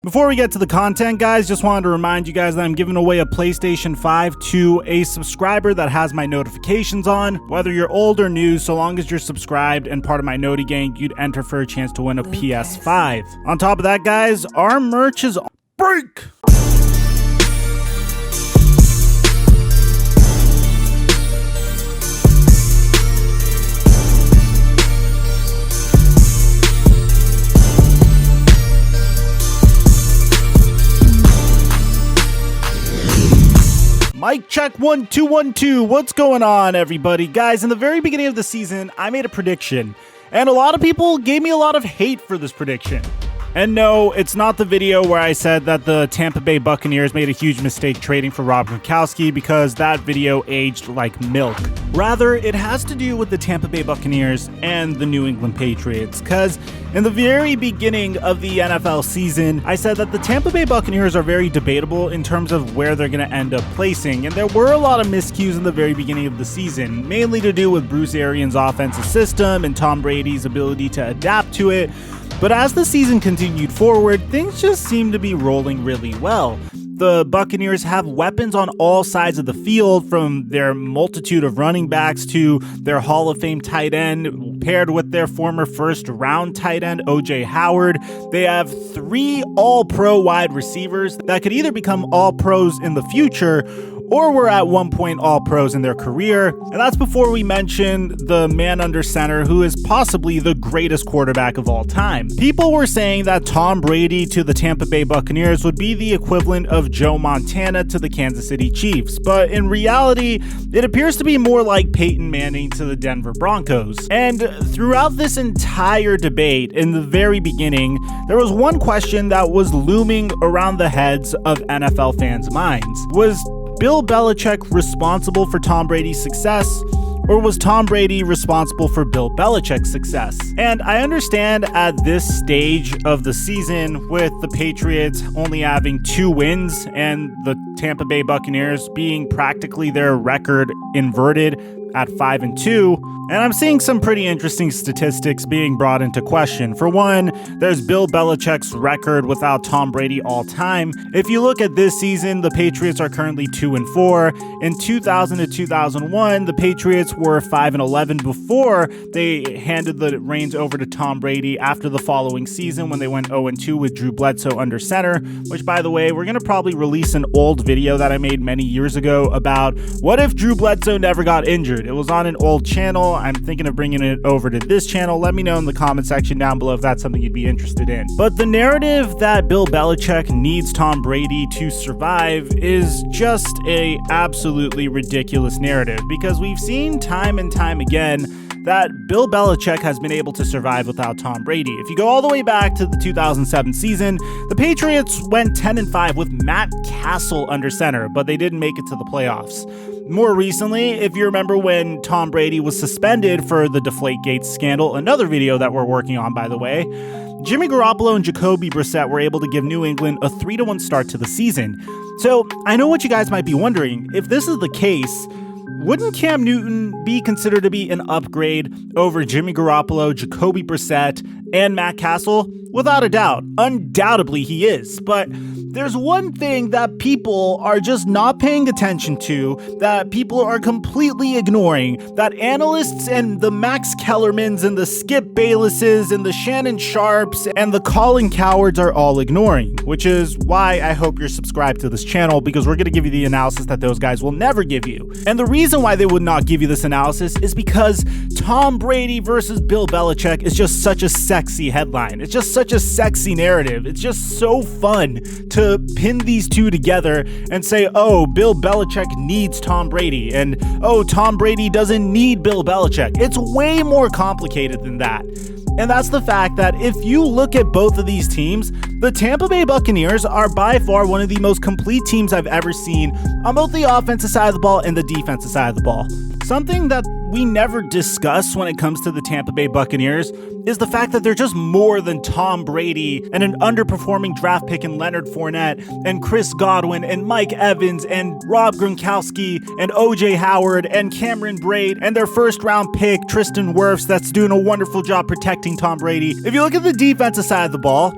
Before we get to the content, guys, just wanted to remind you guys that I'm giving away a PlayStation 5 to a subscriber that has my notifications on. Whether you're old or new, so long as you're subscribed and part of my Noti gang, you'd enter for a chance to win a PS5. On top of that, guys, our merch is break! Mic check 1 2 1 2. What's going on, everybody? Guys, in the very beginning of the season, I made a prediction, and a lot of people gave me a lot of hate for this prediction. And no, it's not the video where I said that the Tampa Bay Buccaneers made a huge mistake trading for Rob Gronkowski, because that video aged like milk. Rather, it has to do with the Tampa Bay Buccaneers and the New England Patriots, because in the very beginning of the NFL season, I said that the Tampa Bay Buccaneers are very debatable in terms of where they're going to end up placing, and there were a lot of miscues in the very beginning of the season, mainly to do with Bruce Arians' offensive system and Tom Brady's ability to adapt to it. But as the season continued forward, things just seemed to be rolling really well. The Buccaneers have weapons on all sides of the field, from their multitude of running backs to their Hall of Fame tight end, paired with their former first-round tight end, O.J. Howard. They have 3 all-pro wide receivers that could either become all-pros in the future or were at one point all-pros in their career. And that's before we mention the man under center, who is possibly the greatest quarterback of all time. People were saying that Tom Brady to the Tampa Bay Buccaneers would be the equivalent of Joe Montana to the Kansas City Chiefs, but in reality, it appears to be more like Peyton Manning to the Denver Broncos. And throughout this entire debate, in the very beginning, there was one question that was looming around the heads of NFL fans' minds. Was Bill Belichick responsible for Tom Brady's success, or was Tom Brady responsible for Bill Belichick's success? And I understand at this stage of the season, with the Patriots only having 2 wins and the Tampa Bay Buccaneers being practically their record inverted at 5-2, and I'm seeing some pretty interesting statistics being brought into question. For one, there's Bill Belichick's record without Tom Brady all time. If you look at this season, the Patriots are currently 2-4. In 2000 to 2001, the Patriots were 5-11 before they handed the reins over to Tom Brady after the following season, when they went 0-2 with Drew Bledsoe under center, which, by the way, we're going to probably release an old video that I made many years ago about what if Drew Bledsoe never got injured. It was on an old channel. I'm thinking of bringing it over to this channel. Let me know in the comment section down below if that's something you'd be interested in. But the narrative that Bill Belichick needs Tom Brady to survive is just a absolutely ridiculous narrative, because we've seen time and time again that Bill Belichick has been able to survive without Tom Brady. If you go all the way back to the 2007 season, the Patriots went 10-5 with Matt Castle under center, but they didn't make it to the playoffs. More recently, if you remember when Tom Brady was suspended for the Deflategate scandal, another video that we're working on, by the way, Jimmy Garoppolo and Jacoby Brissett were able to give New England a 3-1 start to the season. So I know what you guys might be wondering. If this is the case, wouldn't Cam Newton be considered to be an upgrade over Jimmy Garoppolo, Jacoby Brissett, and Matt Castle? Without a doubt. Undoubtedly he is. But there's one thing that people are just not paying attention to, that people are completely ignoring, that analysts and the Max Kellermans and the Skip Baylesses and the Shannon Sharps and the Colin Cowards are all ignoring, which is why I hope you're subscribed to this channel, because we're going to give you the analysis that those guys will never give you. And the reason why they would not give you this analysis is because Tom Brady versus Bill Belichick is just such a sexy headline. It's just such a sexy narrative. It's just so fun to pin these two together and say, oh, Bill Belichick needs Tom Brady, and oh, Tom Brady doesn't need Bill Belichick. It's way more complicated than that. And that's the fact that if you look at both of these teams, the Tampa Bay Buccaneers are by far one of the most complete teams I've ever seen on both the offensive side of the ball and the defensive side of the ball. Something that we never discuss when it comes to the Tampa Bay Buccaneers is the fact that they're just more than Tom Brady and an underperforming draft pick in Leonard Fournette and Chris Godwin and Mike Evans and Rob Gronkowski and O.J. Howard and Cameron Brate and their first round pick Tristan Wirfs that's doing a wonderful job protecting Tom Brady. If you look at the defensive side of the ball,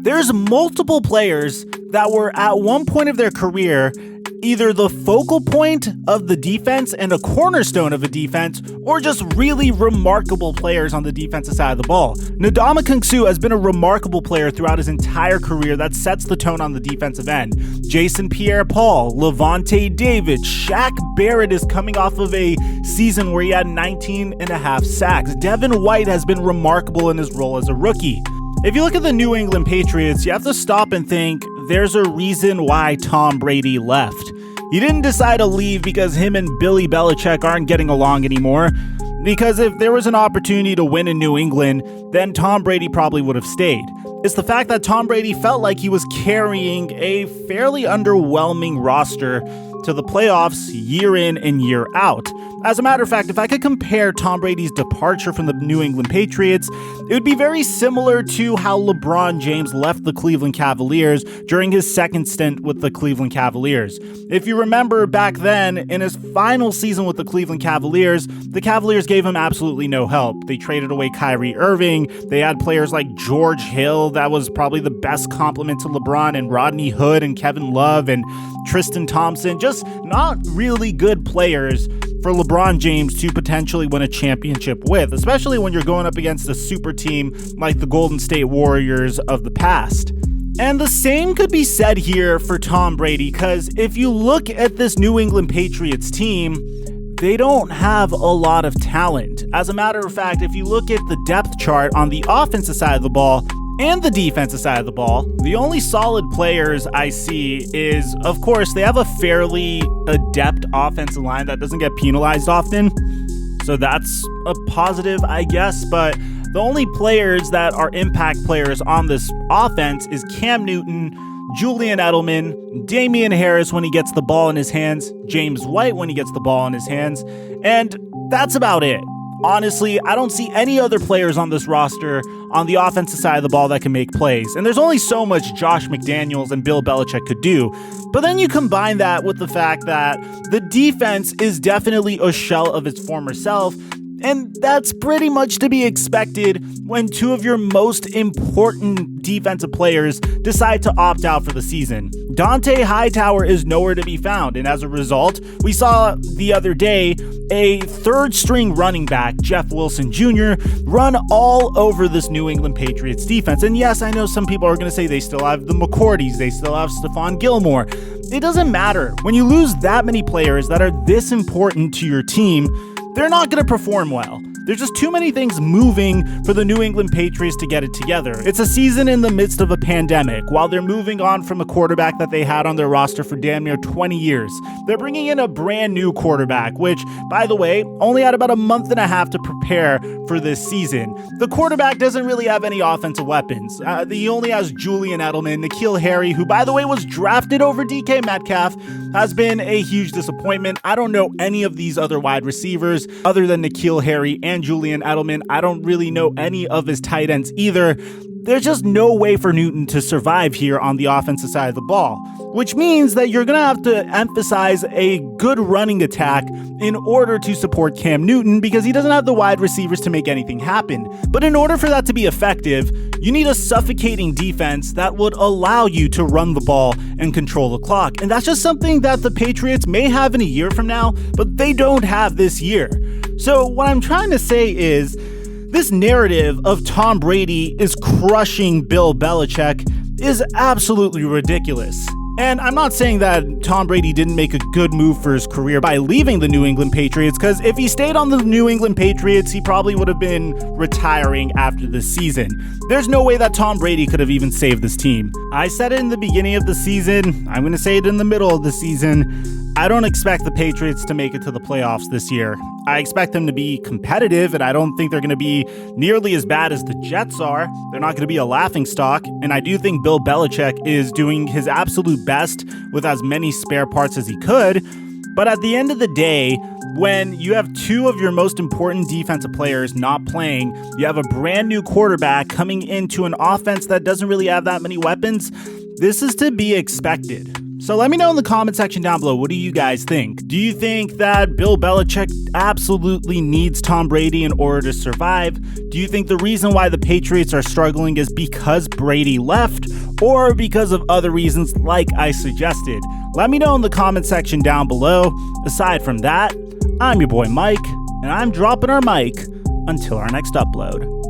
There's multiple players that were at one point of their career either the focal point of the defense and a cornerstone of a defense, or just really remarkable players on the defensive side of the ball. Ndamukong Suh has been a remarkable player throughout his entire career that sets the tone on the defensive end. Jason Pierre-Paul, Levante David, Shaq Barrett is coming off of a season where he had 19.5 sacks. Devin White has been remarkable in his role as a rookie. If you look at the New England Patriots, you have to stop and think there's a reason why Tom Brady left. He didn't decide to leave because him and Billy Belichick aren't getting along anymore. Because if there was an opportunity to win in New England, then Tom Brady probably would have stayed. It's the fact that Tom Brady felt like he was carrying a fairly underwhelming roster to the playoffs year in and year out. As a matter of fact, if I could compare Tom Brady's departure from the New England Patriots, it would be very similar to how LeBron James left the Cleveland Cavaliers during his second stint with the Cleveland Cavaliers. If you remember back then, in his final season with the Cleveland Cavaliers gave him absolutely no help. They traded away Kyrie Irving. They had players like George Hill, that was probably the best compliment to LeBron, and Rodney Hood and Kevin Love and Tristan Thompson, just not really good players for LeBron James to potentially win a championship with, especially when you're going up against a super team like the Golden State Warriors of the past. And the same could be said here for Tom Brady, because if you look at this New England Patriots team, they don't have a lot of talent. As a matter of fact, if you look at the depth chart on the offensive side of the ball and the defensive side of the ball, the only solid players I see is, of course, they have a fairly adept offensive line that doesn't get penalized often. So that's a positive, I guess. But the only players that are impact players on this offense is Cam Newton, Julian Edelman, Damian Harris when he gets the ball in his hands, James White when he gets the ball in his hands, and that's about it. Honestly, I don't see any other players on this roster on the offensive side of the ball that can make plays. And there's only so much Josh McDaniels and Bill Belichick could do. But then you combine that with the fact that the defense is definitely a shell of its former self. And that's pretty much to be expected when two of your most important defensive players decide to opt out for the season. Dante Hightower is nowhere to be found, and as a result, we saw the other day a third-string running back, Jeff Wilson Jr., run all over this New England Patriots defense. And yes, I know some people are going to say they still have the McCourties, they still have Stephon Gilmore. It doesn't matter. When you lose that many players that are this important to your team, they're not going to perform well. There's just too many things moving for the New England Patriots to get it together. It's a season in the midst of a pandemic, while they're moving on from a quarterback that they had on their roster for damn near 20 years. They're bringing in a brand new quarterback, which, by the way, only had about a month and a half to prepare for this season. The quarterback doesn't really have any offensive weapons. He only has Julian Edelman. N'Keal Harry, who, by the way, was drafted over DK Metcalf, has been a huge disappointment. I don't know any of these other wide receivers other than N'Keal Harry and Julian Edelman. I don't really know any of his tight ends either. There's just no way for Newton to survive here on the offensive side of the ball, which means that you're going to have to emphasize a good running attack in order to support Cam Newton, because he doesn't have the wide receivers to make anything happen. But in order for that to be effective, you need a suffocating defense that would allow you to run the ball and control the clock. And that's just something that the Patriots may have in a year from now, but they don't have this year. So what I'm trying to say is, this narrative of Tom Brady is crushing Bill Belichick is absolutely ridiculous. And I'm not saying that Tom Brady didn't make a good move for his career by leaving the New England Patriots, because if he stayed on the New England Patriots, he probably would have been retiring after this season. There's no way that Tom Brady could have even saved this team. I said it in the beginning of the season. I'm going to say it in the middle of the season. I don't expect the Patriots to make it to the playoffs this year. I expect them to be competitive, and I don't think they're going to be nearly as bad as the Jets are. They're not going to be a laughingstock, and I do think Bill Belichick is doing his absolute best with as many spare parts as he could. But at the end of the day, when you have two of your most important defensive players not playing, you have a brand new quarterback coming into an offense that doesn't really have that many weapons, this is to be expected. So let me know in the comment section down below, what do you guys think? Do you think that Bill Belichick absolutely needs Tom Brady in order to survive? Do you think the reason why the Patriots are struggling is because Brady left, or because of other reasons like I suggested? Let me know in the comment section down below. Aside from that, I'm your boy Mike, and I'm dropping our mic until our next upload.